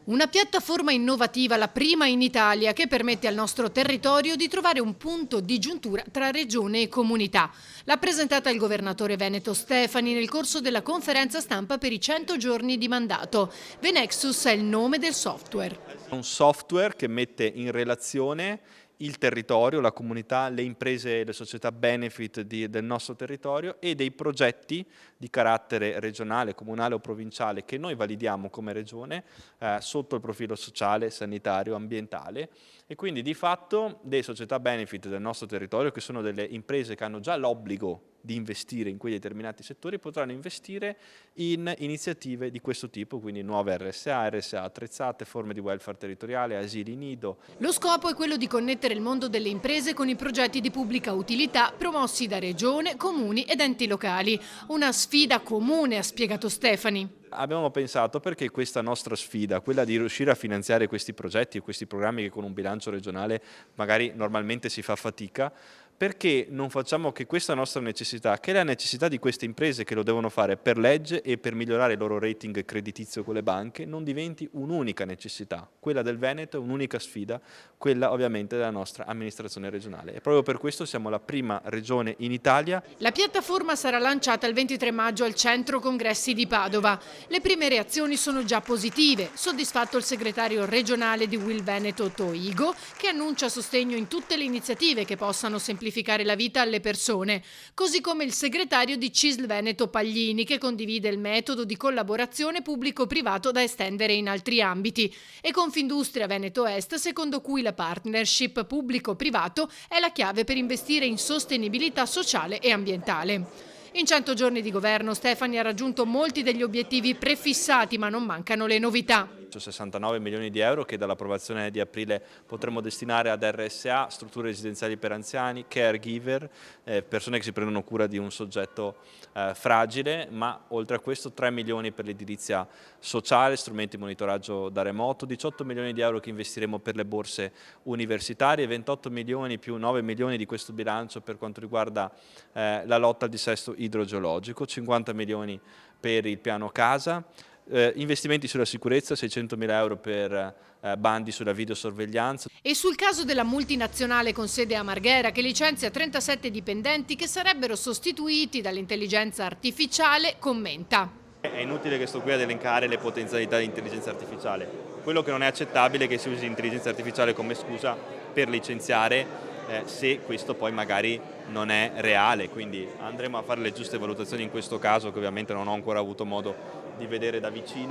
Una piattaforma innovativa, la prima in Italia, che permette al nostro territorio di trovare un punto di giuntura tra regione e comunità. L'ha presentata il governatore veneto Stefani nel corso della conferenza stampa per i 100 giorni di mandato. Venexus è il nome del software. Un software che mette in relazione il territorio, la comunità, le imprese, le società benefit del nostro territorio e dei progetti di carattere regionale, comunale o provinciale che noi validiamo come regione sotto il profilo sociale, sanitario, ambientale e quindi di fatto le società benefit del nostro territorio, che sono delle imprese che hanno già l'obbligo di investire in quei determinati settori, potranno investire in iniziative di questo tipo, quindi nuove RSA, RSA attrezzate, forme di welfare territoriale, asili nido. Lo scopo è quello di connettere il mondo delle imprese con i progetti di pubblica utilità promossi da regione, comuni ed enti locali. Una sfida comune, ha spiegato Stefani. Abbiamo pensato perché questa nostra sfida, quella di riuscire a finanziare questi progetti e questi programmi che con un bilancio regionale magari normalmente si fa fatica, perché non facciamo che questa nostra necessità, che è la necessità di queste imprese che lo devono fare per legge e per migliorare il loro rating creditizio con le banche, non diventi un'unica necessità. Quella del Veneto è un'unica sfida, quella ovviamente della nostra amministrazione regionale. E proprio per questo siamo la prima regione in Italia. La piattaforma sarà lanciata il 23 maggio al Centro Congressi di Padova. Le prime reazioni sono già positive. Soddisfatto il segretario regionale di Will Veneto Toigo, che annuncia sostegno in tutte le iniziative che possano semplificare la vita alle persone, così come il segretario di CISL Veneto Paglini, che condivide il metodo di collaborazione pubblico-privato da estendere in altri ambiti, e Confindustria Veneto Est, secondo cui la partnership pubblico-privato è la chiave per investire in sostenibilità sociale e ambientale. In 100 giorni di governo Stefani ha raggiunto molti degli obiettivi prefissati, ma non mancano le novità. 69 milioni di euro che dall'approvazione di aprile potremo destinare ad RSA, strutture residenziali per anziani, caregiver, persone che si prendono cura di un soggetto fragile, ma oltre a questo 3 milioni per l'edilizia sociale, strumenti di monitoraggio da remoto, 18 milioni di euro che investiremo per le borse universitarie, 28 milioni più 9 milioni di questo bilancio per quanto riguarda la lotta al dissesto idrogeologico, 50 milioni per il piano casa. Investimenti sulla sicurezza, 600.000 euro per bandi sulla videosorveglianza. E sul caso della multinazionale con sede a Marghera che licenzia 37 dipendenti che sarebbero sostituiti dall'intelligenza artificiale, commenta. È inutile che sto qui ad elencare le potenzialità di intelligenza artificiale. Quello che non è accettabile è che si usi l'intelligenza artificiale come scusa per licenziare se questo poi magari non è reale, quindi andremo a fare le giuste valutazioni in questo caso che ovviamente non ho ancora avuto modo di vedere da vicino.